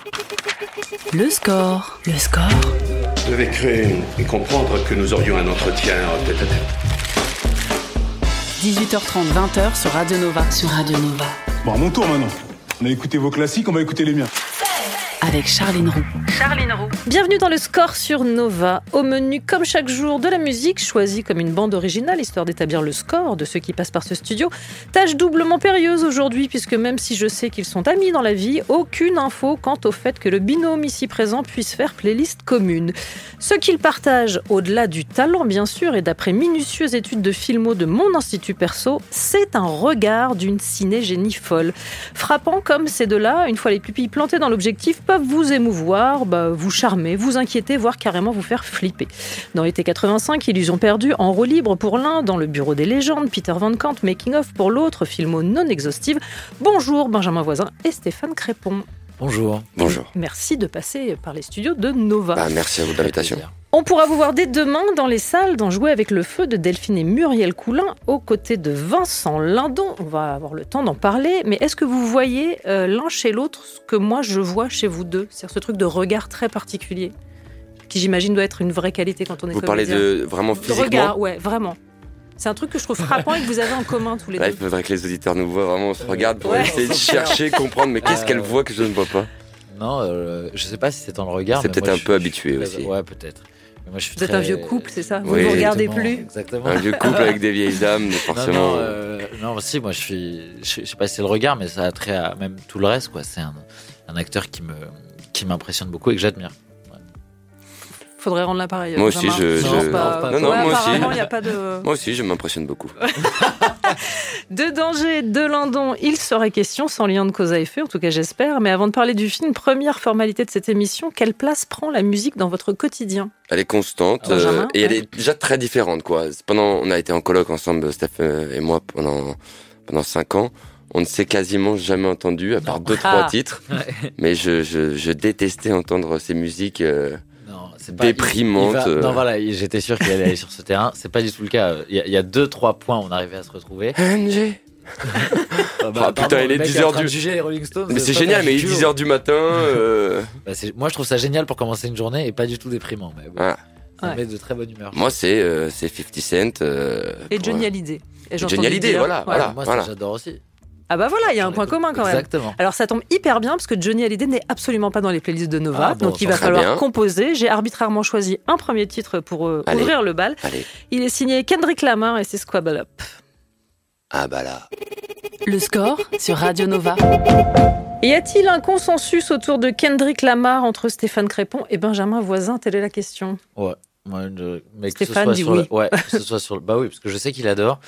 Le score. Le score. Je devais créer et comprendre que nous aurions un entretien tête-à-tête. 18h30, 20h sur Radio Nova. Bon, à mon tour maintenant. On a écouté vos classiques, on va écouter les miens. Avec Charline Roux. Bienvenue dans le score sur Nova. Au menu, comme chaque jour, de la musique choisie comme une bande originale, histoire d'établir le score de ceux qui passent par ce studio. Tâche doublement périlleuse aujourd'hui, puisque même si je sais qu'ils sont amis dans la vie, aucune info quant au fait que le binôme ici présent puisse faire playlist commune. Ce qu'ils partagent, au-delà du talent bien sûr, et d'après minutieuses études de filmo de mon institut perso, c'est un regard d'une ciné-génie folle. Frappant comme ces deux-là, une fois les pupilles plantées dans l'objectif, peuvent vous émouvoir, vous charmer, vous inquiéter, voire carrément vous faire flipper. Dans l'été 85, Illusion perdue, en roue libre pour l'un, dans le bureau des légendes, Peter Van Kant, Making of pour l'autre, filmo non exhaustive. Bonjour Benjamin Voisin et Stéphane Crépon. Bonjour. Merci de passer par les studios de Nova. Merci à vous de l'invitation. On pourra vous voir dès demain dans les salles dans Jouer avec le feu de Delphine et Muriel Coulin aux côtés de Vincent Lindon. On va avoir le temps d'en parler, mais est-ce que vous voyez l'un chez l'autre ce que moi je vois chez vous deux ? C'est-à-dire ce truc de regard très particulier qui j'imagine doit être une vraie qualité quand on est Vous comédien. parlez de vraiment physiquement ? De regard, ouais, vraiment. C'est un truc que je trouve frappant et que vous avez en commun tous les deux. Il faudrait que les auditeurs nous voient, vraiment on se regarde pour essayer de chercher, comprendre, mais qu'est-ce qu'elle voit que je ne vois pas ? Non, je sais pas si c'est dans le regard. C'est peut-être moi, un peu habitué aussi. Ouais, peut-être. Mais moi, Vous êtes un vieux couple, c'est ça ? Vous Oui, ne vous regardez exactement, plus ? Exactement. Un vieux couple avec des vieilles dames, forcément. Non, si, moi je sais pas si c'est le regard, mais ça a trait à même tout le reste, quoi. C'est un acteur qui m'impressionne beaucoup et que j'admire. Faudrait rendre l'appareil. Moi aussi, apparemment, il n'y a pas de... Moi aussi, je m'impressionne beaucoup. De danger, de Lindon, il serait question, sans lien de cause à effet, en tout cas j'espère. Mais avant de parler du film, première formalité de cette émission, quelle place prend la musique dans votre quotidien ? Elle est constante et elle est déjà très différente, quoi. On a été en coloc ensemble, Steph et moi, pendant 5 ans. On ne s'est quasiment jamais entendu, à part 2-3 titres. Mais je détestais entendre ces musiques... déprimante. Non, voilà, j'étais sûr qu'il allait aller sur ce terrain. C'est pas du tout le cas. Il y a 2-3 points où on arrivait à se retrouver. NG. Putain, il est 10h du... Mais c'est génial, mais il est 10h du matin. Moi, je trouve ça génial pour commencer une journée et pas du tout déprimant. Mais bon, ça met de très bonne humeur. Moi, c'est 50 Cent. Et Johnny Hallyday. Johnny Hallyday, voilà. Moi, ça, j'adore aussi. Ah bah voilà, il y a un point commun quand même. Exactement. Alors ça tombe hyper bien parce que Johnny Hallyday n'est absolument pas dans les playlists de Nova, donc il va falloir composer. J'ai arbitrairement choisi un premier titre pour ouvrir le bal. Allez. Il est signé Kendrick Lamar et c'est Squabble Up. Ah bah là. Le score sur Radio Nova. Y a-t-il un consensus autour de Kendrick Lamar entre Stéphane Crépon et Benjamin Voisin ? Telle est la question. Ouais. Mais Stéphane dit oui. Que ce soit sur bah oui, parce que je sais qu'il adore.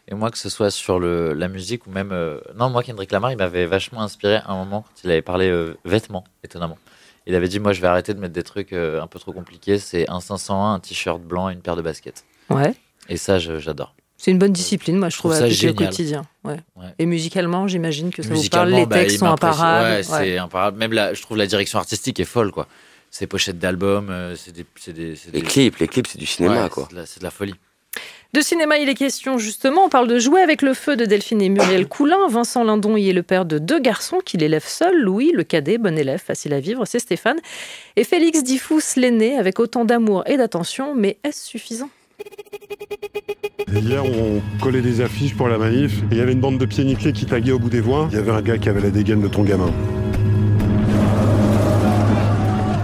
Et moi, que ce soit sur la musique ou même... Non, moi, Kendrick Lamar, il m'avait vachement inspiré à un moment quand il avait parlé vêtements, étonnamment. Il avait dit, moi, je vais arrêter de mettre des trucs un peu trop compliqués. C'est un 501, un t-shirt blanc et une paire de baskets. Ouais. Et ça, j'adore. C'est une bonne discipline, moi, je trouve, ça appliquée au génial. quotidien. Ouais. Ouais. Et musicalement, j'imagine que ça vous parle. Les textes sont imparables. Ouais, c'est imparable. Même je trouve la direction artistique est folle, quoi. Ces pochettes d'albums, Les clips, c'est du cinéma, quoi. C'est de la folie. De cinéma, il est question justement. On parle de Jouer avec le feu de Delphine et Muriel Coulin. Vincent Lindon y est le père de 2 garçons qu'il élève seul. Louis, le cadet, bon élève, facile à vivre, c'est Stéphane. Et Félix Diffous, l'aîné, avec autant d'amour et d'attention. Mais est-ce suffisant ? Hier, on collait des affiches pour la manif. Il y avait une bande de pieds nickelés qui taguait au bout des voies. Il y avait un gars qui avait la dégaine de ton gamin.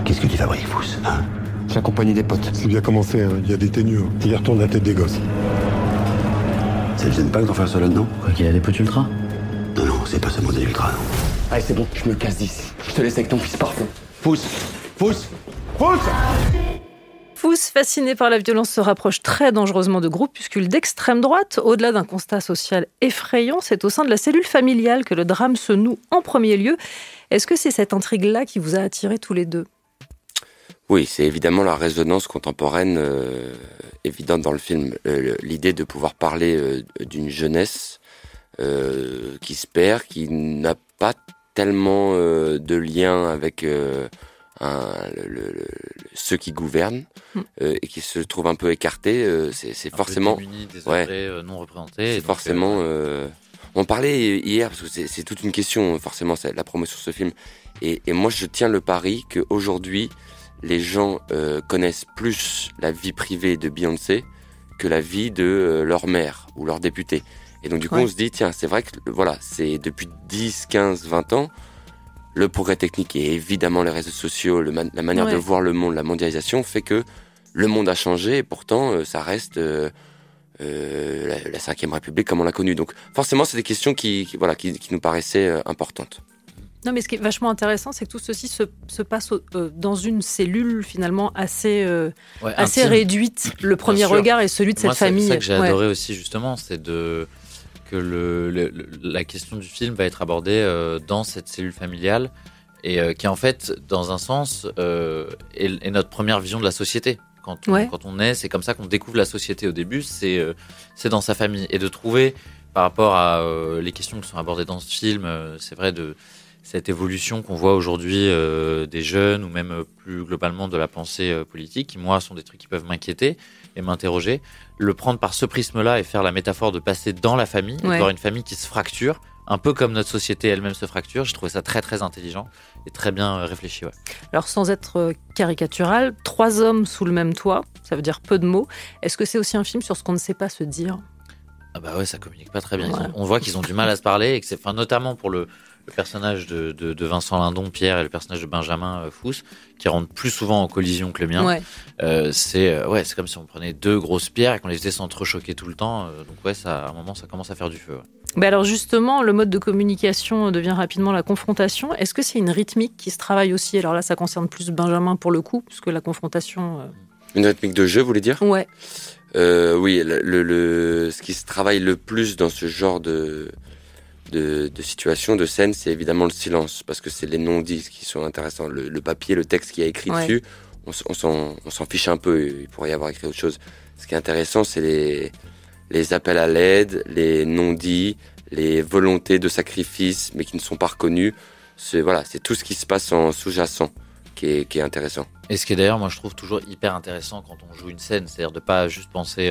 Qu'est-ce que tu fabriques, Fous, hein ? J'accompagne des potes. C'est bien commencé, hein. Il y a des ténus. Hein. Il retourne la tête des gosses. Ça ne gêne pas d'en faire ça là-dedans ? Quoi qu'il a des potes ultra ? Non, c'est pas seulement des ultras, non. Allez, c'est bon, je me casse d'ici. Je te laisse avec ton fils parfait. Fous. Fous, fasciné par la violence, se rapproche très dangereusement de groupuscules d'extrême droite. Au-delà d'un constat social effrayant, c'est au sein de la cellule familiale que le drame se noue en premier lieu. Est-ce que c'est cette intrigue-là qui vous a attirés tous les deux ? Oui, c'est évidemment la résonance contemporaine évidente dans le film. L'idée de pouvoir parler d'une jeunesse qui se perd, qui n'a pas tellement de lien avec ceux qui gouvernent et qui se trouvent un peu écartés. C'est forcément démunis, désœuvrés, non représentés. C'est forcément On parlait hier, parce que c'est toute une question, forcément, c'est la promotion de ce film. Et moi, je tiens le pari qu'aujourd'hui, les gens connaissent plus la vie privée de Beyoncé que la vie de leur maire ou leur député. Et donc, du coup, on se dit, tiens, c'est vrai que, voilà, c'est depuis 10, 15, 20 ans, le progrès technique et évidemment les réseaux sociaux, la manière de voir le monde, la mondialisation fait que le monde a changé et pourtant, ça reste la 5e République comme on l'a connue. Donc, forcément, c'est des questions qui nous paraissaient importantes. Non, mais ce qui est vachement intéressant, c'est que tout ceci se passe dans une cellule finalement assez réduite. Le premier regard est celui de cette famille. C'est ça que j'ai adoré aussi, justement, c'est que la question du film va être abordée dans cette cellule familiale et qui, en fait, dans un sens, est notre première vision de la société. Quand on est, c'est comme ça qu'on découvre la société au début, c'est dans sa famille. Et de trouver, par rapport à les questions qui sont abordées dans ce film, c'est vrai, de cette évolution qu'on voit aujourd'hui des jeunes ou même plus globalement de la pensée politique, qui moi sont des trucs qui peuvent m'inquiéter et m'interroger. Le prendre par ce prisme-là et faire la métaphore de passer dans la famille, et de voir une famille qui se fracture, un peu comme notre société elle-même se fracture, j'ai trouvé ça très très intelligent et très bien réfléchi. Ouais. Alors sans être caricatural, 3 hommes sous le même toit, ça veut dire peu de mots. Est-ce que c'est aussi un film sur ce qu'on ne sait pas se dire ? Ah bah ouais, ça communique pas très bien. On voit qu'ils ont du mal à se parler et que c'est, notamment pour le personnage de Vincent Lindon, Pierre, et le personnage de Benjamin Fous, qui rentrent plus souvent en collision que le mien. C'est comme si on prenait 2 grosses pierres et qu'on les faisait s'entrechoquer tout le temps. Donc à un moment, ça commence à faire du feu. Ouais. Mais alors justement, le mode de communication devient rapidement la confrontation. Est-ce que c'est une rythmique qui se travaille aussi ? Alors là, ça concerne plus Benjamin pour le coup, puisque la confrontation... Une rythmique de jeu, vous voulez dire ? Ouais. Oui, ce qui se travaille le plus dans ce genre de situation, de scène, c'est évidemment le silence, parce que c'est les non-dits qui sont intéressants. Le papier, le texte qui est écrit dessus, on s'en fiche un peu, il pourrait y avoir écrit autre chose. Ce qui est intéressant, c'est les appels à l'aide, les non-dits, les volontés de sacrifice, mais qui ne sont pas reconnues. C'est tout ce qui se passe en sous-jacent qui est intéressant. Et ce qui est d'ailleurs, moi je trouve toujours hyper intéressant quand on joue une scène, c'est-à-dire de pas juste penser...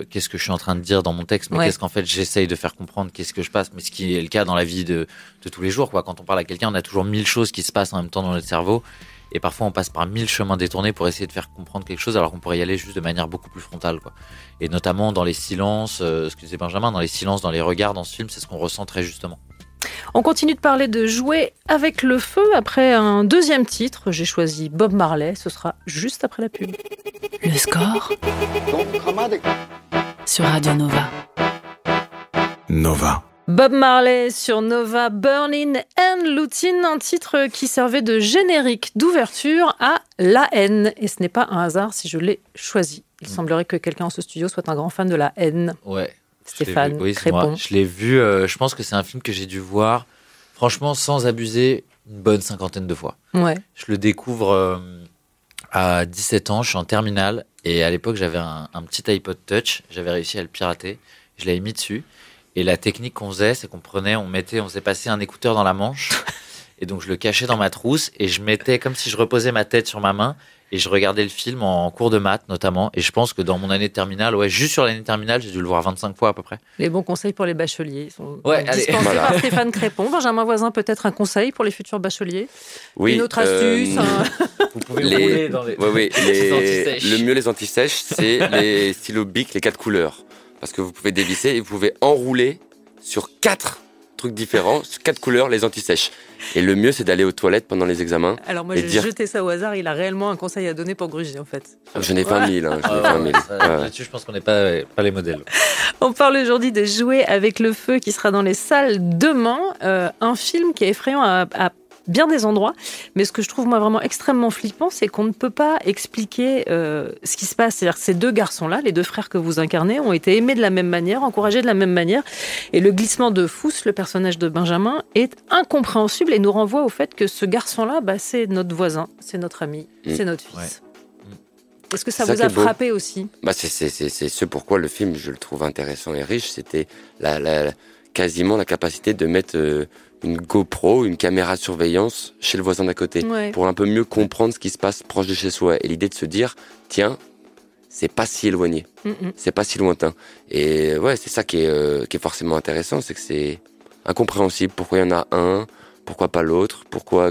qu'est-ce que je suis en train de dire dans mon texte, mais qu'est-ce qu'en fait j'essaye de faire comprendre, qu'est-ce que je passe, mais ce qui est le cas dans la vie de tous les jours, quoi. Quand on parle à quelqu'un, on a toujours 1000 choses qui se passent en même temps dans notre cerveau, et parfois on passe par 1000 chemins détournés pour essayer de faire comprendre quelque chose, alors qu'on pourrait y aller juste de manière beaucoup plus frontale, quoi. Et notamment dans les silences, ce que disait Benjamin, dans les silences, dans les regards dans ce film, c'est ce qu'on ressent très justement. On continue de parler de jouer avec le feu après un deuxième titre. J'ai choisi Bob Marley, ce sera juste après la pub. Le score sur Radio Nova. Nova. Bob Marley sur Nova, Burning and Looting, un titre qui servait de générique d'ouverture à La Haine. Et ce n'est pas un hasard si je l'ai choisi. Il semblerait que quelqu'un en ce studio soit un grand fan de La Haine. Ouais. Stéphane Crépon. Je l'ai vu, je pense que c'est un film que j'ai dû voir, franchement, sans abuser, une bonne 50aine de fois. Ouais. Je le découvre à 17 ans, je suis en terminale, et à l'époque, j'avais un petit iPod Touch, j'avais réussi à le pirater, je l'avais mis dessus, et la technique qu'on faisait, c'est qu'on faisait passer un écouteur dans la manche, et donc je le cachais dans ma trousse, et je mettais comme si je reposais ma tête sur ma main, et je regardais le film en cours de maths, notamment. Et je pense que dans mon année de terminale, juste sur l'année de terminale, j'ai dû le voir 25 fois à peu près. Les bons conseils pour les bacheliers sont dispensés par Stéphane Crépon. Benjamin Voisin, peut-être un conseil pour les futurs bacheliers ? Oui. Une autre astuce Vous pouvez rouler dans les anti-sèches. Le mieux, les anti-sèches, c'est les stylos Bic, les 4 couleurs. Parce que vous pouvez dévisser et vous pouvez enrouler sur 4 trucs différents, 4 couleurs, les anti-sèches. Et le mieux, c'est d'aller aux toilettes pendant les examens. Alors moi, j'ai jeté ça au hasard. Il a réellement un conseil à donner pour gruger, en fait. Je n'ai 20 000. Là-dessus, je pense qu'on n'est pas les modèles. On parle aujourd'hui de Jouer avec le feu qui sera dans les salles demain. Un film qui est effrayant à bien des endroits. Mais ce que je trouve, moi, vraiment extrêmement flippant, c'est qu'on ne peut pas expliquer ce qui se passe. C'est-à-dire que ces 2 garçons-là, les 2 frères que vous incarnez, ont été aimés de la même manière, encouragés de la même manière. Et le glissement de Fous, le personnage de Benjamin, est incompréhensible et nous renvoie au fait que ce garçon-là, c'est notre voisin, c'est notre ami, c'est notre fils. Ouais. Est-ce que ça vous a frappé aussi ? C'est ce pourquoi le film, je le trouve intéressant et riche. C'était quasiment la capacité de mettre une GoPro, une caméra de surveillance chez le voisin d'à côté, pour un peu mieux comprendre ce qui se passe proche de chez soi. Et l'idée de se dire, tiens, c'est pas si éloigné, c'est pas si lointain. Et ouais, c'est ça qui est forcément intéressant, c'est que c'est incompréhensible. Pourquoi il y en a un, pourquoi pas l'autre,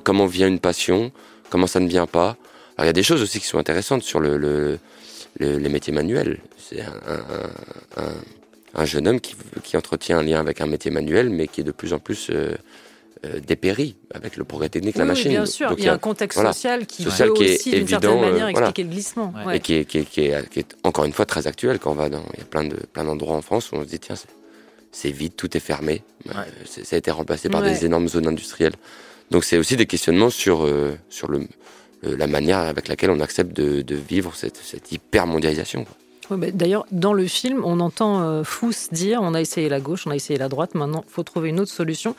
comment vient une passion, comment ça ne vient pas. Alors il y a des choses aussi qui sont intéressantes sur les métiers manuels. C'est un jeune homme qui entretient un lien avec un métier manuel, mais qui est de plus en plus dépéri avec le progrès technique, la machine. Oui, bien sûr. Donc, il y a un contexte social qui peut aussi, d'une évident, certaine manière, expliquer le glissement. Et qui est encore une fois très actuel quand on va il y a plein d'endroits en France où on se dit tiens, c'est vide, tout est fermé. Ça a été remplacé par des énormes zones industrielles. Donc c'est aussi des questionnements sur la manière avec laquelle on accepte de vivre cette hyper-mondialisation. Oui, mais d'ailleurs, dans le film, on entend Fous dire on a essayé la gauche, on a essayé la droite, maintenant il faut trouver une autre solution.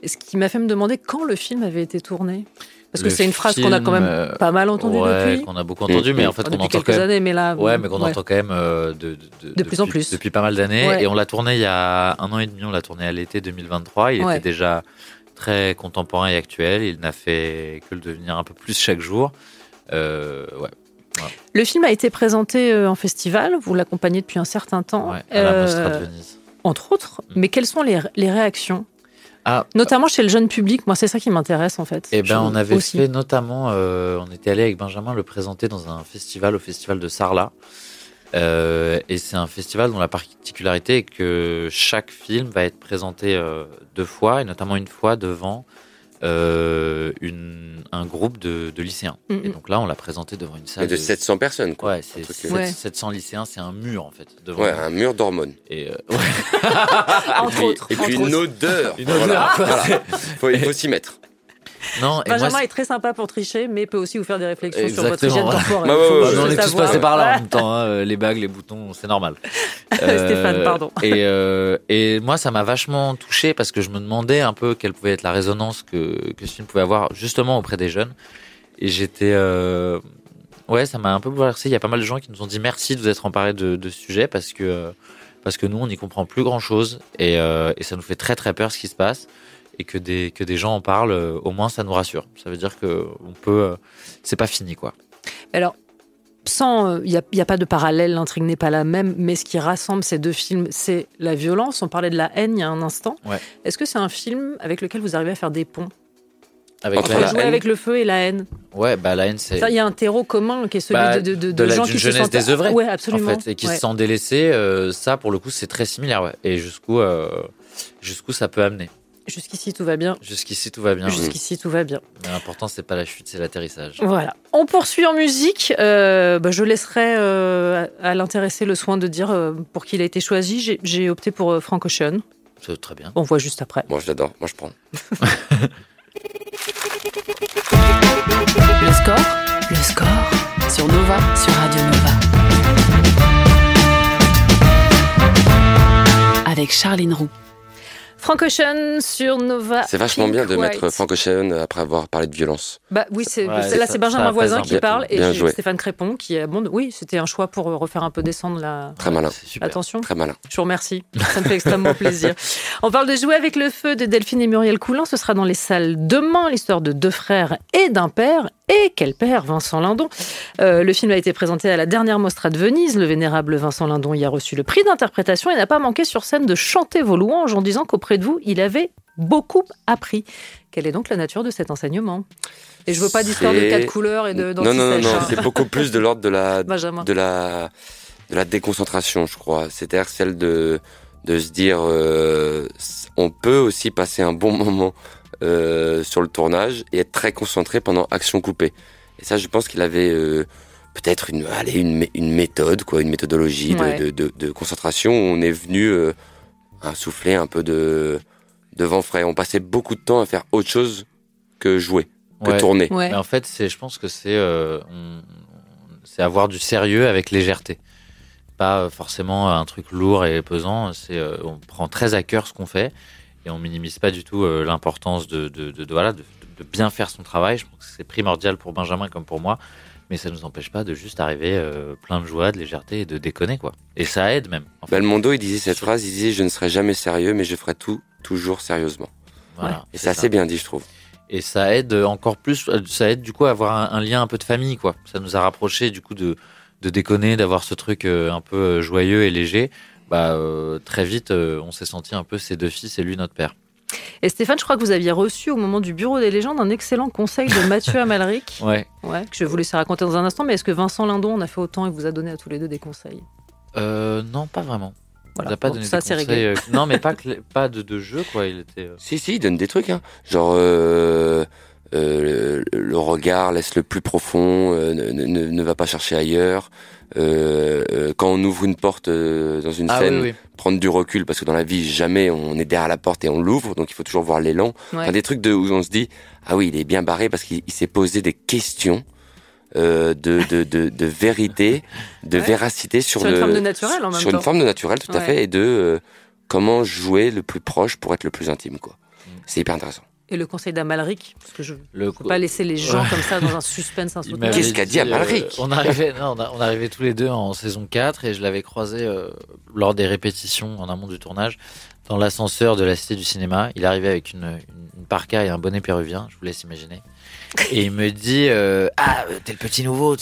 Et ce qui m'a fait me demander quand le film avait été tourné. Parce que c'est une phrase qu'on a quand même pas mal entendue depuis. Qu'on a beaucoup entendu, mais en fait, depuis quelques années, mais là. Mais qu'on entend quand même de plus en plus. Depuis pas mal d'années. Ouais. Et on l'a tourné il y a 1 an et demi, on l'a tourné à l'été 2023. Il était déjà très contemporain et actuel. Il n'a fait que le devenir un peu plus chaque jour. Le film a été présenté en festival. Vous l'accompagnez depuis un certain temps. À la Mostra de Venise. Entre autres. Mais quelles sont les réactions ? Notamment chez le jeune public, moi c'est ça qui m'intéresse en fait. On avait fait notamment, on était allé avec Benjamin le présenter dans un festival, au festival de Sarlat. Et c'est un festival dont la particularité est que chaque film va être présenté 2 fois, et notamment une fois devant un groupe de lycéens. Et donc là, on l'a présenté devant une salle de 700 personnes. Quoi. Ouais, c'est 700 lycéens, c'est un mur en fait. Devant un mur d'hormones. Et entre autres. Et puis une odeur. Il faut s'y mettre. Non, Benjamin est très sympa pour tricher, mais peut aussi vous faire des réflexions sur votre hygiène corporelle. On est tous passés par là en même temps. Les bagues, les boutons, c'est normal. Stéphane, pardon. Et moi, ça m'a vachement touché parce que je me demandais un peu quelle pouvait être la résonance que ce film pouvait avoir justement auprès des jeunes. Et j'étais... ça m'a un peu bouleversé. Il y a pas mal de gens qui nous ont dit merci de vous être emparés de ce sujet parce que nous, on n'y comprend plus grand-chose et ça nous fait très très peur ce qui se passe. Et que des gens en parlent, au moins ça nous rassure. Ça veut dire que on peut, c'est pas fini quoi. Alors, il y a pas de parallèle, l'intrigue n'est pas la même, mais ce qui rassemble ces 2 films, c'est la violence. On parlait de la haine il y a un instant. Ouais. Est-ce que c'est un film avec lequel vous arrivez à faire des ponts jouer avec le feu et la haine. Ouais, la haine c'est. Il y a un terreau commun qui est celui de gens qui se sentent désœuvrés. Ouais, absolument. En fait, et qui se sentent délaissés. Ça, pour le coup, c'est très similaire. Ouais. Et jusqu'où ça peut amener. Jusqu'ici, tout va bien. Jusqu'ici, tout va bien. Mais l'important, c'est pas la chute, c'est l'atterrissage. Voilà. On poursuit en musique. Je laisserai à l'intéressé le soin de dire pour qui il a été choisi. J'ai opté pour Frank Ocean. C'est très bien. On voit juste après. Moi, je l'adore. Moi, je prends. Le score sur Nova, sur Radio Nova. Avec Charline Roux. Frank Ocean sur Nova. C'est vachement bien de mettre Frank Ocean après avoir parlé de violence. Oui, c'est Benjamin Voisin qui parle et Stéphane Crépon qui abonde. Oui, c'était un choix pour refaire un peu descendre la. Très malin. Attention. Très malin. Je vous remercie. Ça me fait extrêmement plaisir. On parle de Jouer avec le feu de Delphine et Muriel Coulin. Ce sera dans les salles demain, l'histoire de 2 frères et d'un père. Et quel père, Vincent Lindon. Le film a été présenté à la dernière Mostra de Venise. Le vénérable Vincent Lindon y a reçu le prix d'interprétation et n'a pas manqué sur scène de chanter vos louanges en disant qu'auprès de vous, il avait beaucoup appris. Quelle est donc la nature de cet enseignement ? Et je veux pas d'histoire de 4 couleurs et de Non, c'est beaucoup plus de l'ordre de la déconcentration, je crois. C'est-à-dire celle de se dire on peut aussi passer un bon moment sur le tournage et être très concentré pendant action coupée. Et ça, je pense qu'il avait peut-être une méthode, une méthodologie de concentration où on est venu souffler un peu de vent frais. On passait beaucoup de temps à faire autre chose que jouer, que tourner. Ouais. Mais en fait, je pense que c'est avoir du sérieux avec légèreté. Pas forcément un truc lourd et pesant. On prend très à cœur ce qu'on fait et on minimise pas du tout l'importance de bien faire son travail. Je pense que c'est primordial pour Benjamin comme pour moi. Mais ça ne nous empêche pas de juste arriver plein de joie, de légèreté et de déconner, quoi. Et ça aide même. En fait. Belmondo, il disait cette phrase, il disait « Je ne serai jamais sérieux, mais je ferai tout, toujours sérieusement ». Voilà, et c'est assez bien dit, je trouve. Et ça aide encore plus, ça aide du coup à avoir un lien un peu de famille, quoi. Ça nous a rapprochés du coup de de déconner, d'avoir ce truc un peu joyeux et léger, très vite, on s'est senti un peu ses deux fils et lui notre père. Et Stéphane, je crois que vous aviez reçu au moment du Bureau des légendes un excellent conseil de Mathieu Amalric. Ouais, que je vais vous laisser raconter dans un instant. Mais est-ce que Vincent Lindon en a fait autant et vous a donné à tous les deux des conseils ? non, pas vraiment. Voilà. Il n'a pas Bon, donné ça, des c'est conseils. réglé. Non, mais pas de jeu, quoi. Il était. Si, il donne des trucs, hein. Genre le regard laisse le plus profond, ne va pas chercher ailleurs. Quand on ouvre une porte dans une scène, oui. prendre du recul, parce que dans la vie, jamais on est derrière la porte et on l'ouvre, donc il faut toujours voir l'élan. Ouais. Enfin, des trucs où on se dit, ah oui, il est bien barré parce qu'il s'est posé des questions de vérité, de véracité sur une forme de naturel en même sur temps. une forme de naturel, tout à Ouais. fait, et de comment jouer le plus proche pour être le plus intime, quoi. C'est hyper intéressant. Et le conseil d'Amalric, parce que je ne Le peux pas laisser les gens comme ça dans un suspense insoutenable. Qu'est-ce qu'a dit Amalric on arrivait tous les deux en saison 4 et je l'avais croisé lors des répétitions en amont du tournage dans l'ascenseur de la Cité du Cinéma. Il arrivait avec une parka et un bonnet péruvien, je vous laisse imaginer. Et il me dit t'es le petit nouveau,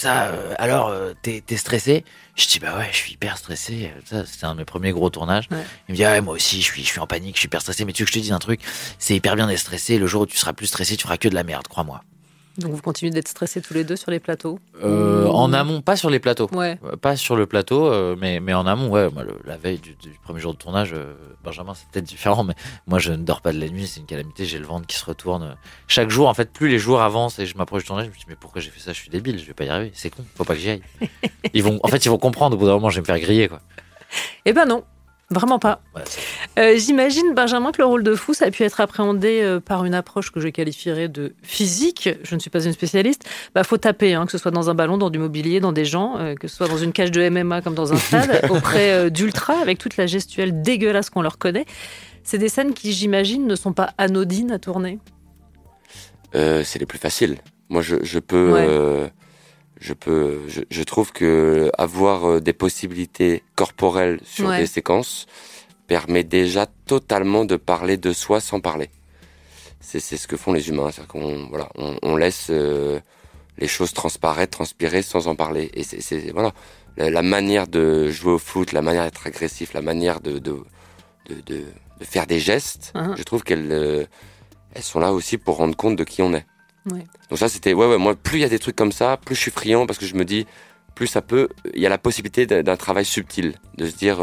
alors t'es stressé? Je dis ouais, je suis hyper stressé. Ça, c'était un de mes premiers gros tournages. Ouais. Il me dit moi aussi je suis en panique, je suis hyper stressé, mais tu veux que je te dise un truc, c'est hyper bien d'être stressé, le jour où tu seras plus stressé, tu feras que de la merde, crois-moi. Donc vous continuez d'être stressés tous les deux sur les plateaux. En amont, pas sur les plateaux. Ouais. Pas sur le plateau, mais en amont, ouais. Moi, la veille du premier jour de tournage, Benjamin, c'est peut-être différent, mais moi, je ne dors pas de la nuit, c'est une calamité, j'ai le ventre qui se retourne. Chaque jour, en fait, plus les jours avancent et je m'approche du tournage, je me dis, mais pourquoi j'ai fait ça? Je suis débile, je vais pas y arriver, c'est con, faut pas que j'y aille. Ils vont comprendre, au bout d'un moment, je vais me faire griller, quoi. Eh ben non. Vraiment pas. Ouais, J'imagine, Benjamin, que le rôle de Fous a pu être appréhendé par une approche que je qualifierais de physique. Je ne suis pas une spécialiste. Faut taper, que ce soit dans un ballon, dans du mobilier, dans des gens, que ce soit dans une cage de MMA comme dans un stade, auprès d'ultra, avec toute la gestuelle dégueulasse qu'on leur connaît. C'est des scènes qui, j'imagine, ne sont pas anodines à tourner. C'est les plus faciles. Moi, je peux... Ouais. Je trouve que avoir des possibilités corporelles sur des séquences permet déjà totalement de parler de soi sans parler. C'est ce que font les humains, c'est qu'on on laisse les choses transpirer sans en parler. Et c'est la manière de jouer au foot, la manière d'être agressif, la manière de faire des gestes. Je trouve qu'elles sont là aussi pour rendre compte de qui on est. Ouais. Donc ça c'était moi plus il y a des trucs comme ça, plus je suis friand parce que je me dis plus il y a la possibilité d'un travail subtil, de se dire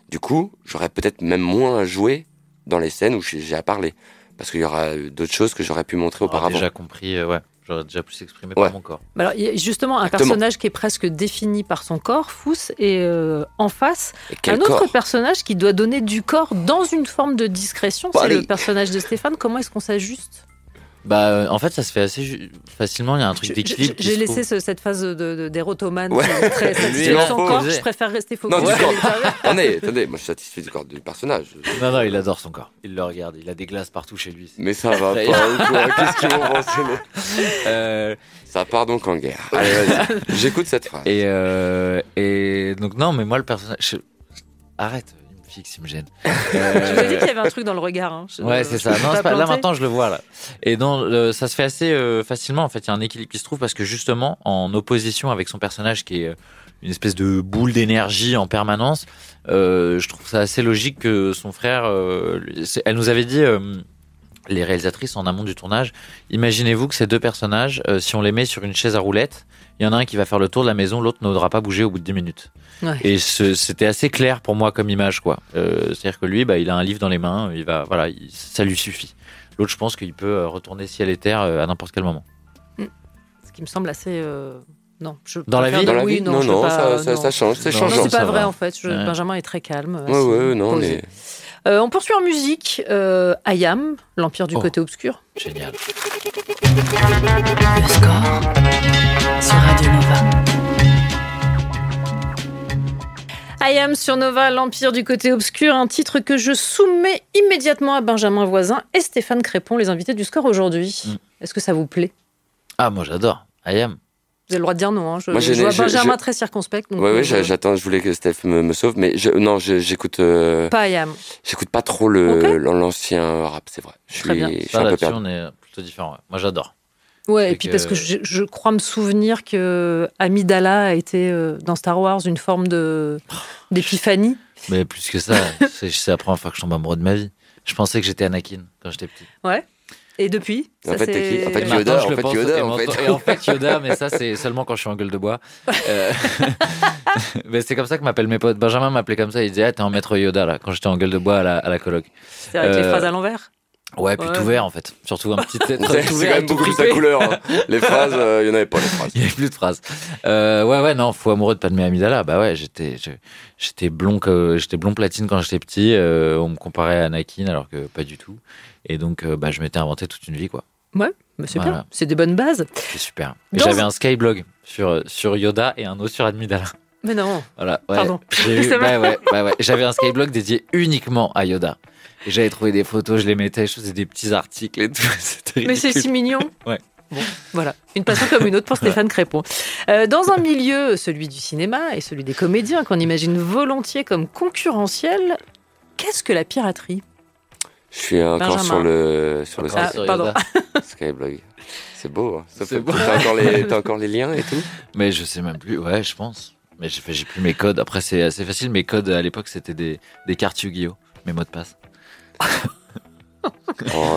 du coup j'aurais peut-être même moins à jouer dans les scènes où j'ai à parler parce qu'il y aura d'autres choses que j'aurais pu montrer auparavant. Déjà compris, j'aurais déjà plus exprimé par mon corps. Alors, il y a justement un personnage qui est presque défini par son corps, Fous, et en face, un autre personnage qui doit donner du corps dans une forme de discrétion. C'est le personnage de Stéphane. Comment est-ce qu'on s'ajuste ? En fait, ça se fait assez facilement. Il y a un truc d'équilibre. J'ai laissé cette phase d'érotomane très satisfait de son corps. Je préfère rester focus. Non, du corps. Attendez, moi je suis satisfait du corps du personnage. Non, il adore son corps. Il le regarde. Il a des glaces partout chez lui. Mais ça va pas. Qu'est-ce qu'ils vont penser Ça part donc en guerre. Allez, vas-y. J'écoute cette phrase. Et donc non, mais moi le personnage. Arrête. Fixe, il me gêne. Je vous ai dit qu'il y avait un truc dans le regard. Ouais, c'est ça. Non, là maintenant je le vois là. Et ça se fait assez facilement. En fait, il y a un équilibre qui se trouve parce que justement, en opposition avec son personnage qui est une espèce de boule d'énergie en permanence, je trouve ça assez logique que son frère. Elle nous avait dit. Les réalisatrices en amont du tournage, imaginez-vous que ces deux personnages, si on les met sur une chaise à roulettes, il y en a un qui va faire le tour de la maison, l'autre n'osera pas bouger au bout de 10 minutes. Ouais. Et c'était assez clair pour moi comme image, quoi. C'est-à-dire que lui, il a un livre dans les mains, ça lui suffit. L'autre, je pense qu'il peut retourner ciel et terre à n'importe quel moment. Ce qui me semble assez... Non, dans la vie, non, ça change, c'est changeant. Non, c'est pas vrai en fait. Benjamin est très calme. Non, mais... on poursuit en musique. Ayam, l'Empire du côté obscur. Génial. Le score sur Radio Nova. Ayam sur Nova, l'Empire du côté obscur, un titre que je soumets immédiatement à Benjamin Voisin et Stéphane Crépon, les invités du score aujourd'hui. Est-ce que ça vous plaît ? Ah, moi j'adore. Ayam. Vous avez le droit de dire non. Je vois Benjamin très circonspect. Oui, j'attends. Je voulais que Steph me sauve, mais j'écoute. Pas Ayam. J'écoute pas trop l'ancien rap, c'est vrai. Très bien. Je suis un peu perdu. On est plutôt différents. Ouais. Moi, j'adore. Ouais, et puis parce que je crois me souvenir que Amidala a été dans Star Wars une forme d'épiphanie. Mais plus que ça, c'est la première fois que je tombe amoureux de ma vie. Je pensais que j'étais Anakin quand j'étais petit. Ouais. Et depuis En fait, t'es qui ? En fait, Yoda. Et en fait, Yoda, mais ça, c'est seulement quand je suis en gueule de bois. Mais c'est comme ça que m'appellent mes potes. Benjamin m'appelait comme ça. Il disait, t'es en maître Yoda, là, quand j'étais en gueule de bois à la coloc. C'est avec les phrases à l'envers. Ouais, puis tout vert, en fait. Surtout un petit tête. C'est quand même beaucoup plus sa couleur. Hein. Les phrases, il n'y en avait pas, les phrases. Il n'y avait plus de phrases. Ouais, non, fou amoureux de Padmé Amidala. Bah ouais, j'étais blond platine quand j'étais petit. On me comparait à Anakin, alors que pas du tout. Et donc, je m'étais inventé toute une vie, quoi. Ouais, mais c'est bien. C'est des bonnes bases. C'est super. Et j'avais un Skyblog sur Yoda et un autre sur Amidala. Mais non. Voilà. Ouais. Pardon. Ouais. J'avais un Skyblog dédié uniquement à Yoda. Et j'avais trouvé des photos, je les mettais, je faisais des petits articles et tout. Mais c'est si mignon. Ouais. Bon, voilà. Une passion comme une autre pour Stéphane Crépon. Dans un milieu, celui du cinéma et celui des comédiens, qu'on imagine volontiers comme concurrentiel, qu'est-ce que la piraterie ? Je suis encore Benjamin. sur le pardon. Skyblog. C'est beau. Hein. C'est beau. T'as encore les liens et tout ? Mais je sais même plus. Ouais, je pense. Mais j'ai plus mes codes. Après, c'est assez facile. Mes codes, à l'époque, c'était des cartes Yu-Gi-Oh! Mes mots de passe.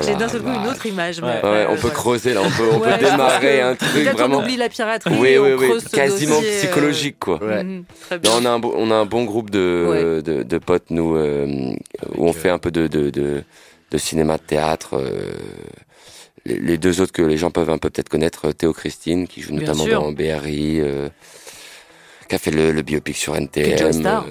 J'ai d'un seul coup une autre image. Ouais, on peut creuser là, on peut démarrer un truc vraiment. On oublie la piraterie. Oui, dossier, quasiment psychologique quoi. Ouais. Très bien. Non, on a un bon groupe de potes nous où on fait un peu de cinéma, de théâtre. Les deux autres que les gens peuvent un peu peut-être connaître, Théo Christine qui joue notamment dans BRI. Qui a fait le biopic sur NTM, Joe Star.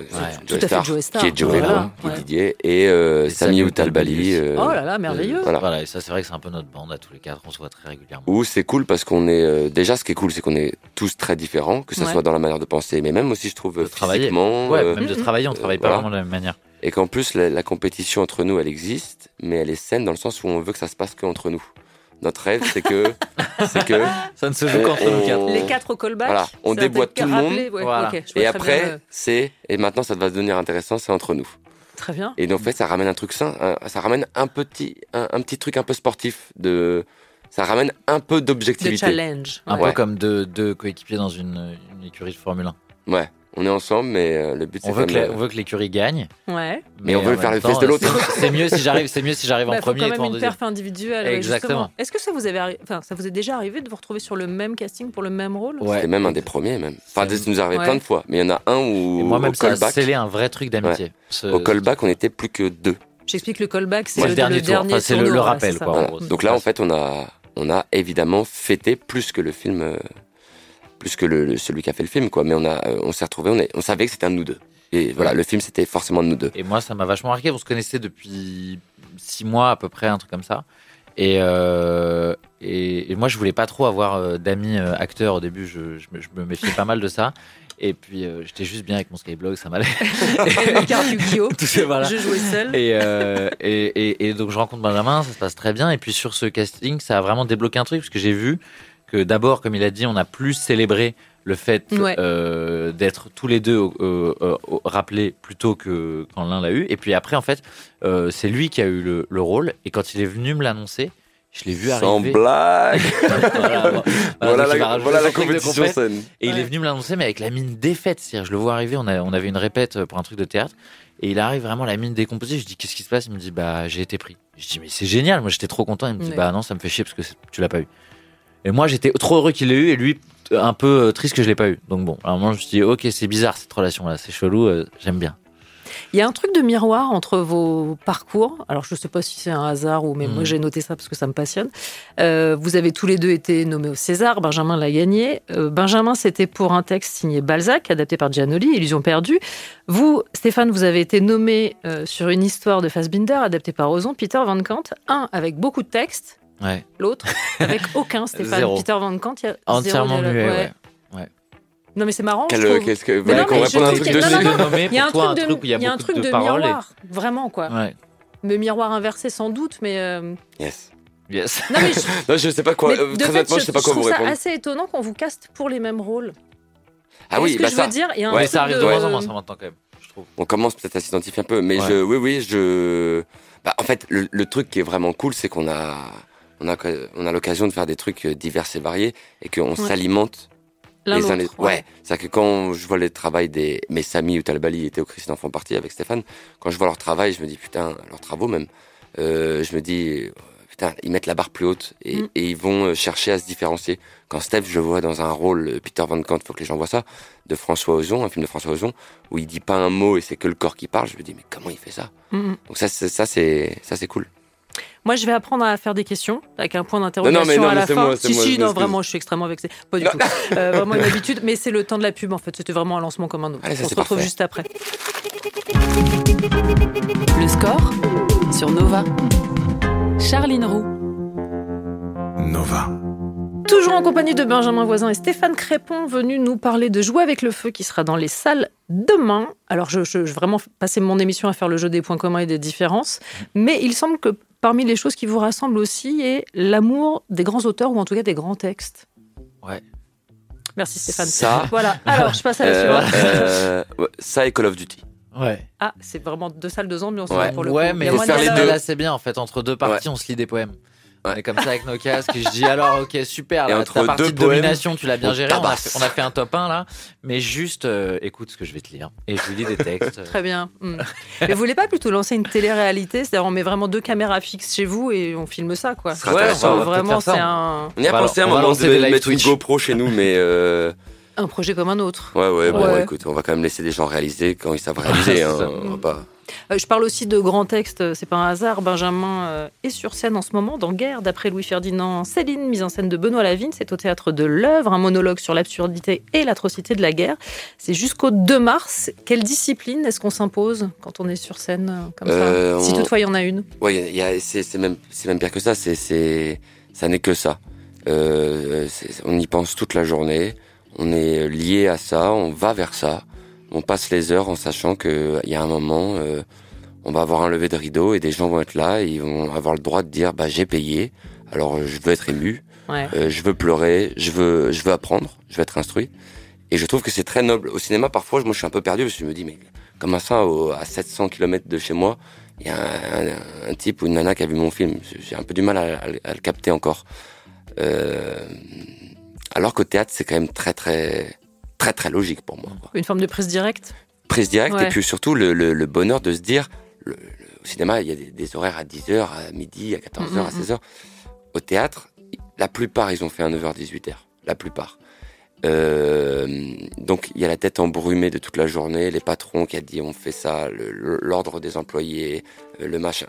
Tout à fait Joe Star. Qui est Joey, qui est Didier, et Sami Outalbali. Oh là là, merveilleux. Voilà, et ça c'est vrai que c'est un peu notre bande à tous les quatre, on se voit très régulièrement. Où c'est cool parce qu'on est déjà ce qui est cool c'est qu'on est tous très différents, que ça soit dans la manière de penser, mais même aussi je trouve physiquement. Même de travailler, on travaille pas vraiment de la même manière. Et qu'en plus la compétition entre nous elle existe, mais elle est saine dans le sens où on veut que ça se passe qu'entre nous. Notre rêve, c'est que ça ne se joue qu'entre nous quatre. Les quatre au callback. Voilà, on déboîte tout le monde. Voilà. Okay, et après, et maintenant ça va devenir intéressant, c'est entre nous. Très bien. Et donc en fait, ça ramène un truc sain, ça ramène un petit truc un peu sportif ça ramène un peu d'objectivité. De challenge. Un peu comme deux coéquipiers dans une écurie de Formule 1. Ouais. On est ensemble, mais le but c'est on veut que l'écurie gagne. Ouais. Mais on veut faire le fest de l'autre. C'est mieux si j'arrive en premier et toi en deuxième. Quand même une perf individuelle. Exactement. Est-ce que ça vous est déjà arrivé de vous retrouver sur le même casting pour le même rôle ? Ouais. C'était même un des premiers même. Enfin, ça nous arrivait plein de fois, mais il y en a un où et moi-même ça a scellé un vrai truc d'amitié. Ouais. Au callback, on n'était plus que 2. J'explique le callback, c'est le dernier tour. Enfin, c'est le rappel quoi. Voilà. Donc là, en fait, on a évidemment fêté plus que le film. Plus que celui qui a fait le film, quoi. Mais on s'est retrouvés, on savait que c'était un de nous deux. Et voilà, le film, c'était forcément de nous deux. Et moi, ça m'a vachement marqué. On se connaissait depuis 6 mois à peu près, un truc comme ça. Et moi, je voulais pas trop avoir d'amis acteurs au début. Je me méfiais pas mal de ça. Et puis, j'étais juste bien avec mon Skyblog, ça m'allait. Les cartes Yu-Gi-Oh! Voilà. Je jouais seul. Et donc, je rencontre Benjamin, ça se passe très bien. Et puis, sur ce casting, ça a vraiment débloqué un truc, parce que j'ai vu que d'abord, comme il a dit, on a plus célébré le fait d'être tous les deux rappelés plutôt que quand l'un l'a eu. Et puis après, en fait, c'est lui qui a eu le rôle. Et quand il est venu me l'annoncer, je l'ai vu arriver. Sans blague. Voilà la compétition saine. Et il est venu me l'annoncer, mais avec la mine défaite. C'est-à-dire, je le vois arriver. On avait une répète pour un truc de théâtre. Et il arrive vraiment la mine décomposée. Je dis, qu'est-ce qui se passe? Il me dit, j'ai été pris. Je dis, mais c'est génial. Moi, j'étais trop content. Il me dit, non, ça me fait chier parce que tu l'as pas eu. Et moi, j'étais trop heureux qu'il l'ait eu et lui, un peu triste que je l'ai pas eu. Donc bon, alors moi, je me suis dit, ok, c'est bizarre cette relation-là, c'est chelou, j'aime bien. Il y a un truc de miroir entre vos parcours. Alors, je ne sais pas si c'est un hasard ou mais moi, j'ai noté ça parce que ça me passionne. Vous avez tous les deux été nommés au César. Benjamin l'a gagné. Benjamin, c'était pour un texte signé Balzac, adapté par Giannoli, Illusion perdue. Vous, Stéphane, vous avez été nommé sur une histoire de Fassbinder, adaptée par Ozon, Peter Van Kant. Un avec beaucoup de textes. Ouais. L'autre avec aucun, Stéphane. Zéro. Peter Van Kant, il y a entièrement zéro muet, ouais. Non mais c'est marrant. Qu'est-ce que vous voulez qu'on réponde à un truc de suite? Il y a un truc de miroir, vraiment quoi. Ouais. Le miroir inversé sans doute, mais. Yes. Non mais je sais pas quoi. Très honnêtement, je sais pas quoi vous répondre. Je trouve ça assez étonnant qu'on vous caste pour les mêmes rôles. Ah oui, bah ça. Il y a un ça arrive de moins en moins, ça maintenant quand même. Je trouve. On commence peut-être à s'identifier un peu, mais en fait, le truc qui est vraiment cool, c'est qu'on a on a l'occasion de faire des trucs divers et variés et qu'on s'alimente les uns les autres. Ouais. C'est-à-dire que quand je vois le travail mes Samy ou Talbali étaient au Christ en font partie avec Stéphane, quand je vois leur travail, je me dis putain, leurs travaux même, je me dis putain, ils mettent la barre plus haute et ils vont chercher à se différencier. Quand Steph, je le vois dans un rôle, Peter Van Kant, faut que les gens voient ça, de François Ozon, un film de François Ozon, où il dit pas un mot et c'est que le corps qui parle, je me dis mais comment il fait ça? Donc ça c'est cool. Moi, je vais apprendre à faire des questions avec un point d'interrogation à la fin. Vraiment, je suis extrêmement vexée. Pas du tout. Vraiment une habitude, mais c'est le temps de la pub en fait. C'était vraiment un lancement comme un autre. Allez, on se retrouve juste après. Le score sur Nova. Charline Roux. Nova. Toujours en compagnie de Benjamin Voisin et Stéphane Crépon, venus nous parler de Jouer avec le feu qui sera dans les salles demain. Alors, je vais vraiment passer mon émission à faire le jeu des points communs et des différences. Mais il semble que parmi les choses qui vous rassemblent aussi est l'amour des grands auteurs ou en tout cas des grands textes. Ouais. Merci Stéphane. Ça. Voilà. Alors, je passe à la suivante. Ça et Call of Duty. Ouais. Ah, c'est vraiment deux salles, deux ambiances pour le coup. Ouais, mais faut faire les deux. Là, c'est bien en fait. Entre deux parties, on se lit des poèmes. On est comme ça avec nos casques. Et je dis alors, ok, super. Et Là, entre ta partie deux de domination, tu l'as bien gérée. On a fait un top 1 là. Mais juste, écoute ce que je vais te lire. Et je lui lis des textes. Très bien. Mais vous voulez pas plutôt lancer une télé-réalité? C'est-à-dire, on met vraiment 2 caméras fixes chez vous et on filme ça, quoi. Vraiment, c'est un. On y a pensé à un moment de mettre une GoPro chez nous, mais. Un projet comme un autre. Bon, écoute, on va quand même laisser les gens réaliser quand ils savent réaliser. On va pas. Je parle aussi de grands textes, c'est pas un hasard. Benjamin est sur scène en ce moment dans Guerre, d'après Louis-Ferdinand Céline, mise en scène de Benoît Lavigne. C'est au Théâtre de l'Œuvre, un monologue sur l'absurdité et l'atrocité de la guerre. C'est jusqu'au 2 mars. Quelle discipline est-ce qu'on s'impose quand on est sur scène comme ça? Si toutefois il y en a une. Oui, c'est même pire que ça. Ça n'est que ça. On y pense toute la journée. On est lié à ça, on va vers ça. On passe les heures en sachant qu'il y a un moment, on va avoir un lever de rideau et des gens vont être là et ils vont avoir le droit de dire j'ai payé, alors je veux être ému, je veux pleurer, je veux apprendre, je veux être instruit. Et je trouve que c'est très noble. Au cinéma, parfois, moi je suis un peu perdu parce que je me dis mais comment ça, à 700 km de chez moi, il y a un type ou une nana qui a vu mon film. J'ai un peu du mal à le capter encore. Alors qu'au théâtre, c'est quand même très logique pour moi. Une forme de prise directe. Prise directe, et puis surtout le bonheur de se dire, au cinéma, il y a des horaires à 10h, à midi, à 14h, à 16h. Au théâtre, la plupart, ils ont fait un 9h-18h. La plupart. Donc, il y a la tête embrumée de toute la journée, les patrons qui a dit on fait ça, l'ordre des employés, le machin.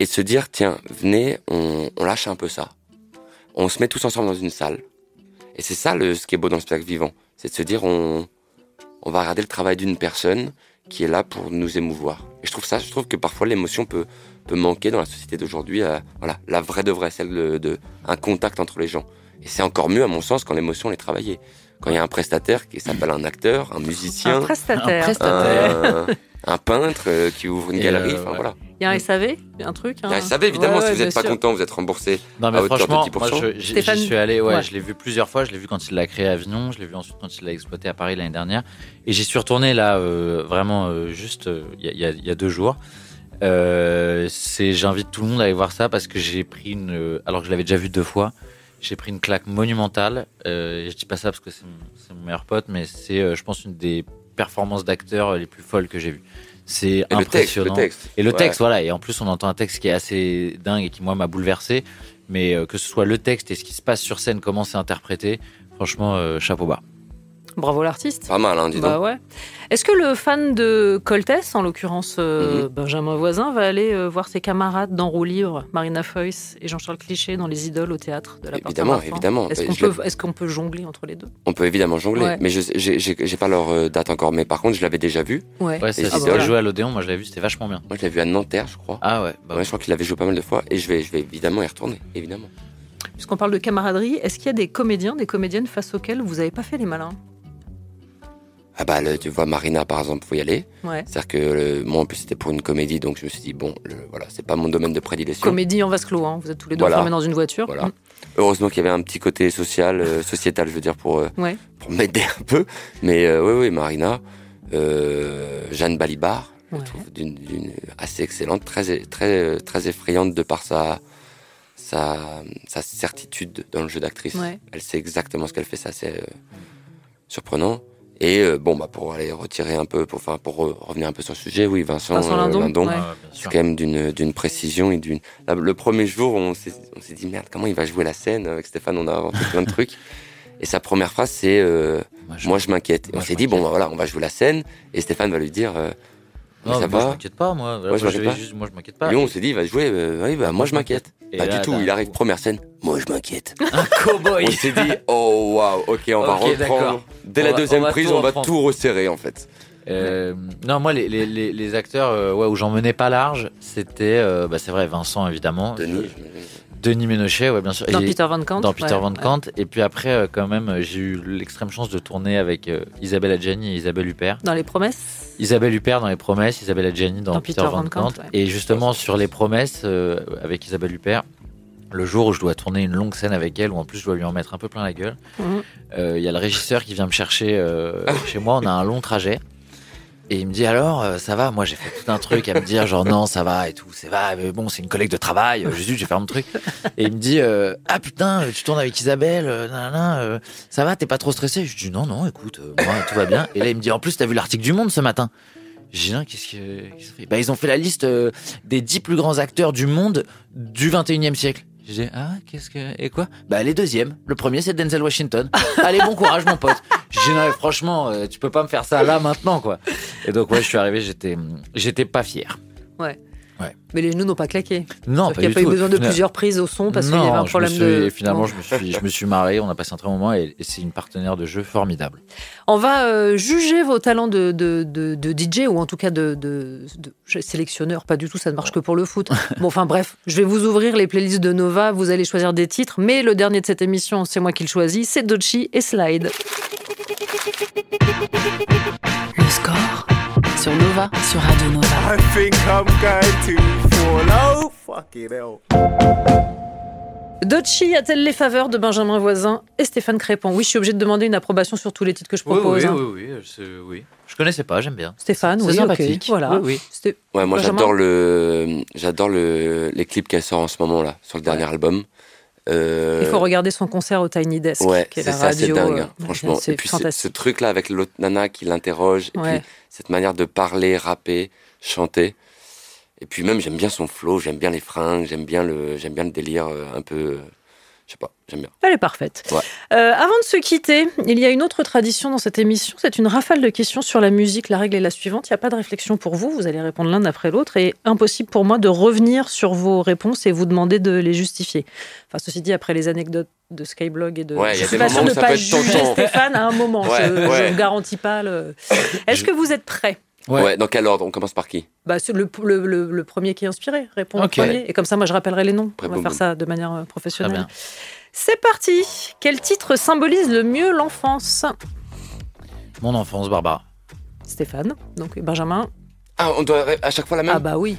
Et de se dire, tiens, venez, on lâche un peu ça. On se met tous ensemble dans une salle. Et c'est ça ce qui est beau dans le spectacle vivant. C'est de se dire, on va regarder le travail d'une personne qui est là pour nous émouvoir. Et je trouve que parfois l'émotion peut manquer dans la société d'aujourd'hui. Voilà, la vraie de vraie, celle de un contact entre les gens. Et c'est encore mieux, à mon sens, quand l'émotion est travaillée. Quand il y a un prestataire qui s'appelle un acteur, un musicien. Un prestataire. Un peintre qui ouvre une galerie, voilà. Il y a un SAV, un truc. Il y a un SAV, évidemment, si vous n'êtes pas content, vous êtes remboursé. Non, mais à hauteur franchement, de 10%. moi, j'y suis allé, je l'ai vu plusieurs fois. Je l'ai vu quand il l'a créé à Avignon, je l'ai vu ensuite quand il l'a exploité à Paris l'année dernière. Et j'y suis retourné là, vraiment, juste il y a 2 jours. J'invite tout le monde à aller voir ça parce que j'ai pris alors que je l'avais déjà vu 2 fois, j'ai pris une claque monumentale. Je dis pas ça parce que c'est mon meilleur pote, mais c'est, je pense, une des performances d'acteurs les plus folles que j'ai vues. C'est impressionnant. Le texte, voilà. Et en plus, on entend un texte qui est assez dingue et qui, moi, m'a bouleversé. Mais que ce soit le texte et ce qui se passe sur scène, comment c'est interprété, franchement, chapeau bas. Bravo l'artiste. Pas mal, dis donc. Ouais. Est-ce que le fan de Coltès, en l'occurrence Benjamin Voisin, va aller voir ses camarades dans Roue libre, Marina Foïs et Jean-Charles Cliché dans Les Idoles au théâtre de la Évidemment. Est-ce qu'on peut jongler entre les deux? On peut évidemment jongler, mais j'ai pas leur date encore. Mais par contre, je l'avais déjà vu. Ça s'est joué à l'Odéon. Moi, je l'avais vu, c'était vachement bien. Moi, je l'ai vu à Nanterre, je crois. Ah ouais. Je crois qu'il l'avait joué pas mal de fois, et je vais évidemment y retourner, évidemment. Puisqu'on parle de camaraderie, est-ce qu'il y a des comédiens, des comédiennes face auxquels vous n'avez pas fait les malins? Tu vois, Marina, par exemple, faut y aller. Ouais. C'est-à-dire que moi, en plus, c'était pour une comédie, donc je me suis dit, voilà, c'est pas mon domaine de prédilection. Comédie en vase clos, hein. Vous êtes tous les deux enfermés dans une voiture. Voilà. Heureusement qu'il y avait un petit côté sociétal, je veux dire, pour m'aider un peu. Mais oui, Marina, Jeanne Balibar, je trouve d'une assez excellente, très effrayante de par sa certitude dans le jeu d'actrice. Ouais. Elle sait exactement ce qu'elle fait, c'est assez surprenant. Et pour aller retirer un peu, pour revenir un peu sur le sujet, oui, Vincent Lindon, ouais. c'est quand même d'une précision et le premier jour, on s'est dit merde, comment il va jouer la scène avec Stéphane, on a inventé plein de trucs. Et sa première phrase, c'est moi je m'inquiète. Et on s'est dit on va jouer la scène et Stéphane va lui dire non, ça moi, va. je m'inquiète pas, moi. Moi, je m'inquiète pas. Lui, on s'est dit, il va jouer, moi, je m'inquiète. Pas du tout, il arrive première scène, moi, je m'inquiète. Un cow-boy. On s'est dit, oh, waouh, ok, on va reprendre. D'accord. Dès la deuxième prise, on va tout resserrer, en fait. Non, moi, les acteurs où j'en menais pas large, c'était, c'est vrai, Vincent, évidemment. Denis Ménochet, ouais, bien sûr. Dans Peter Van Kant. Dans Peter Van Kant. Et puis après, quand même, j'ai eu l'extrême chance de tourner avec Isabelle Adjani et Isabelle Huppert. Dans Les Promesses. Isabelle Huppert dans Les Promesses, Isabelle Adjani dans Peter Van Kant. Ouais. Et justement, sur Les Promesses, avec Isabelle Huppert, le jour où je dois tourner une longue scène avec elle, où en plus je dois lui en mettre un peu plein la gueule, il y a le régisseur qui vient me chercher chez moi, on a un long trajet. Et il me dit alors, ça va? Moi, j'ai fait tout un truc à me dire genre non, ça va et tout, c'est va, mais bon, c'est une collègue de travail. Jésus, j'ai fait mon truc. Et il me dit ah putain, tu tournes avec Isabelle, ça va, t'es pas trop stressé? Je dis non, écoute, moi tout va bien. Et là, il me dit en plus, t'as vu l'article du Monde ce matin? J'ai dit non, qu'est-ce qu'ils ont fait? Ils ont fait la liste des 10 plus grands acteurs du monde du 21e siècle. Je dis et quoi? Les deuxièmes. Le premier, c'est Denzel Washington. Allez, bon courage, mon pote. Je dis non, franchement, tu peux pas me faire ça là maintenant, quoi. Et donc je suis arrivé, j'étais pas fier. Ouais. Mais les genoux n'ont pas claqué. Non, pas du tout. Il n'y a pas eu besoin de plusieurs prises au son parce qu'il y avait un problème de. Finalement, je me suis marré. On a passé un très bon moment et c'est une partenaire de jeu formidable. On va juger vos talents de DJ ou en tout cas de sélectionneur. Pas du tout, ça ne marche que pour le foot. Bon, enfin bref, je vais vous ouvrir les playlists de Nova. Vous allez choisir des titres, mais le dernier de cette émission, c'est moi qui le choisis. C'est Doechii et Slide. Le score sur Nova, sur Radio Nova. I think I'm going to fall. Oh, fucking hell. Doechii a-t-elle les faveurs de Benjamin Voisin et Stéphane Crépon? Oui, je suis obligée de demander une approbation sur tous les titres que je propose. Oui. Je connaissais pas, j'aime bien. Stéphane, c'est oui, sympathique. Ok, voilà. Oui. Ouais, moi Benjamin. j'adore les clips qu'elle sort en ce moment là sur le dernier album. Il faut regarder son concert au Tiny Desk, qui est la ça, radio. C'est dingue, franchement. C'est et puis fantastique. ce truc-là avec l'autre nana qui l'interroge, et puis cette manière de parler, rapper, chanter. Et puis même, j'aime bien son flow, j'aime bien les fringues, j'aime bien le délire un peu... Je sais pas, j'aime bien. Elle est parfaite. Ouais. Avant de se quitter, il y a une autre tradition dans cette émission, c'est une rafale de questions sur la musique. La règle est la suivante, il n'y a pas de réflexion pour vous, vous allez répondre l'un après l'autre et impossible pour moi de revenir sur vos réponses et vous demander de les justifier. Enfin, ceci dit, après les anecdotes de Skyblog et de... Ouais, je suis pas sûre de ne pas juger Stéphane à un moment, je ne vous garantis pas le... Est-ce que vous êtes prêts? Ouais, dans quel ordre? On commence par qui? C'est le premier qui est inspiré, répond au premier. Et comme ça, moi, je rappellerai les noms. On va faire ça de manière professionnelle. C'est parti. Quel titre symbolise le mieux l'enfance? Mon enfance, Barbara. Stéphane, donc Benjamin. Ah, on doit à chaque fois la même? Ah bah oui.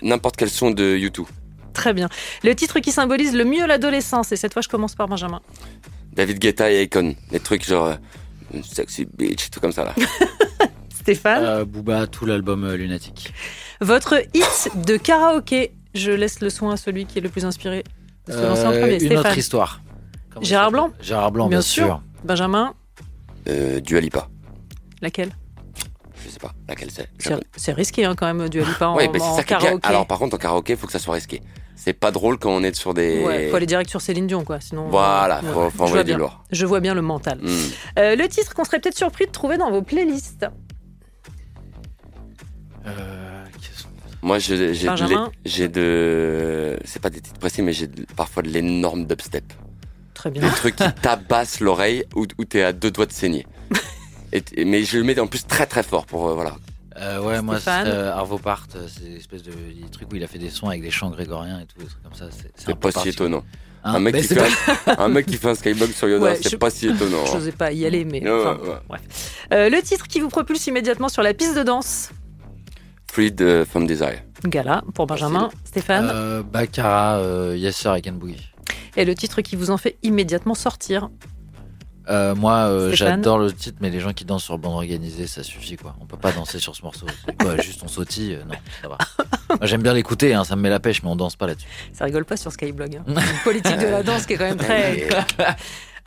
N'importe quel son de U2. Très bien. Le titre qui symbolise le mieux l'adolescence, et cette fois, je commence par Benjamin. David Guetta et Akon. Des trucs genre... Sexy bitch, tout comme ça là. Stéphane. Booba, tout l'album Lunatic. Votre hit de karaoké. Je laisse le soin à celui qui est le plus inspiré de se lancer en premier. Une Stéphane. autre histoire. Gérard Blanc. Gérard Blanc, bien sûr. Benjamin. Dua Lipa. Laquelle? Je sais pas laquelle c'est. C'est risqué quand même, Dua Lipa en karaoké. Alors par contre en karaoké, il faut que ça soit risqué. C'est pas drôle quand on est sur des... Ouais, faut aller direct sur Céline Dion, quoi. Sinon, voilà, faut envoyer du lourd. Je vois bien le mental. Le titre qu'on serait peut-être surpris de trouver dans vos playlists. Moi, j'ai c'est pas des titres précis, mais j'ai parfois de l'énorme dubstep. Très bien. Des trucs qui tabassent l'oreille où t'es à 2 doigts de saigner. Mais je le mets en plus très très fort pour voilà. Moi, Arvo Part, c'est une espèce de truc où il a fait des sons avec des chants grégoriens et tout, des trucs comme ça. C'est pas si étonnant. Un mec qui fait un Skyblog sur Yoda, c'est pas si étonnant. Je n'osais pas y aller, mais... Bref. Le titre qui vous propulse immédiatement sur la piste de danse. Freed from Desire. Gala, pour Benjamin. Stéphane. Baccarat, Yes Sir, I Can Boogie. Et le titre qui vous en fait immédiatement sortir. Moi, Stéphane j'adore le titre, mais les gens qui dansent sur bande organisée, ça suffit, quoi. On peut pas danser sur ce morceau. C'est quoi, juste on sautille? Non, ça va. Moi, j'aime bien l'écouter, ça me met la pêche, mais on danse pas là-dessus. Ça rigole pas sur Skyblog. Une politique de la danse qui est quand même très...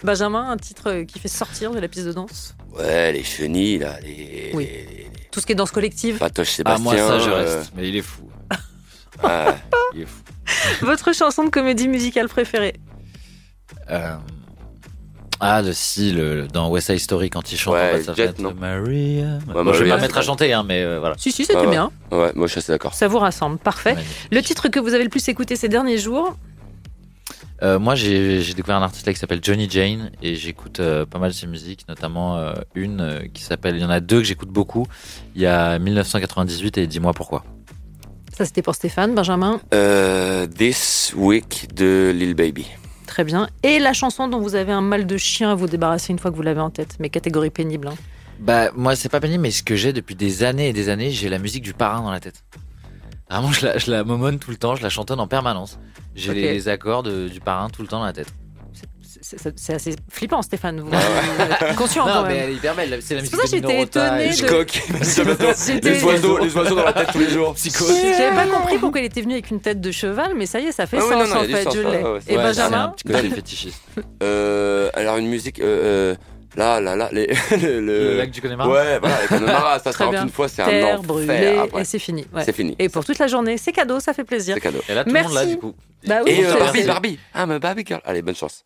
Benjamin, un titre qui fait sortir de la piste de danse? Ouais, les chenilles, là. Tout ce qui est danse collective. Patoche Sébastien. Moi, ça, je reste. Mais il est fou. Il est fou. Votre chanson de comédie musicale préférée? Dans West Side Story, quand il chante Jet, non Maria. Je vais pas mettre à chanter, mais voilà. Si, c'était bien. Ouais, moi je suis assez d'accord. Ça vous rassemble, parfait. Magnifique. Le titre que vous avez le plus écouté ces derniers jours? Moi, j'ai découvert un artiste là qui s'appelle Johnny Jane et j'écoute pas mal ses musiques, notamment une qui s'appelle. Il y en a deux que j'écoute beaucoup. Il y a 1998 et Dis-moi pourquoi. Ça, c'était pour Stéphane. Benjamin? This Week de Lil Baby. Très bien. Et la chanson dont vous avez un mal de chien à vous débarrasser une fois que vous l'avez en tête, mais catégorie pénible. Moi, c'est pas pénible, mais ce que j'ai depuis des années et des années, j'ai la musique du Parrain dans la tête. Vraiment, je la momonne tout le temps, je la chantonne en permanence. J'ai les accords du Parrain tout le temps dans la tête. C'est assez flippant, Stéphane. Vous êtes conscient quand même. Mais elle est hyper belle. C'est la musique de Nino Rota. Hitchcock. Les oiseaux dans la tête tous les jours. Psychose. J'avais pas compris pourquoi il était venu avec une tête de cheval, mais ça y est, ça fait sens en fait. Je l'ai. Et Benjamin? C'est un petit côté fétichiste. Alors une musique. Le lac du Connemara. Ouais, voilà, le Connemara, ça sort une fois, c'est un enfer. Brûlé, et c'est fini. Ouais. C'est fini. Et pour toute la journée, c'est cadeau, ça fait plaisir. C'est cadeau. Et là, tout le monde là, du coup. Bah oui, et Barbie. I'm Barbie girl. Allez, bonne chance.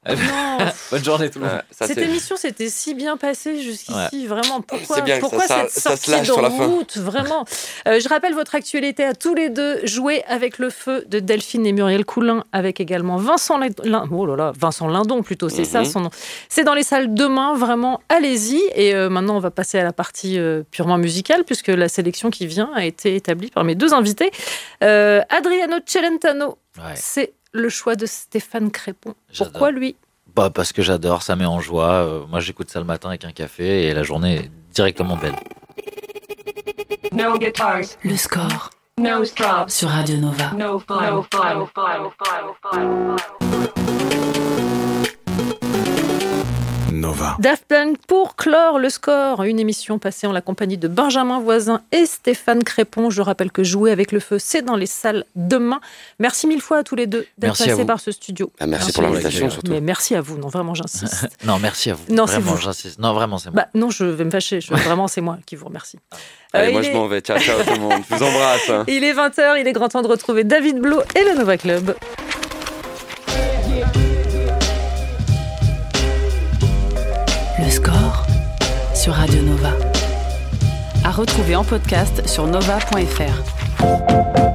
Bonne journée tout le monde. Cette émission s'était si bien passée jusqu'ici, vraiment. Pourquoi cette ça sortie de sur la route, vraiment. Je rappelle votre actualité à tous les deux. Jouer avec le feu de Delphine et Muriel Coulin, avec également Vincent Lindon plutôt, c'est ça son nom. C'est dans les salles demain, vraiment, allez-y. Et maintenant, on va passer à la partie purement musicale, puisque la sélection qui vient a été établie par mes deux invités. Adriano Celentano, c'est le choix de Stéphane Crépon. Pourquoi lui? Parce que j'adore, ça met en joie. Moi, j'écoute ça le matin avec un café et la journée est directement belle. No guitars. Le score. No stop. Sur Radio Nova. No fun. Nova. Daft Punk pour clore le score, une émission passée en la compagnie de Benjamin Voisin et Stéphane Crépon. Je rappelle que Jouer avec le feu, c'est dans les salles demain. Merci mille fois à tous les deux d'être passés par ce studio. Merci pour l'invitation surtout. Mais merci à vous, non vraiment j'insiste. Non, merci à vous. Non, vraiment, c'est vous. J'insiste. Non, vraiment, c'est moi. Non, je vais me fâcher. Vraiment, c'est moi qui vous remercie. Allez, moi je m'en vais. Ciao tout le monde. Je vous embrasse. Il est 20h, il est grand temps de retrouver David Blo et le Nova Club. Le score sur Radio Nova. À retrouver en podcast sur nova.fr.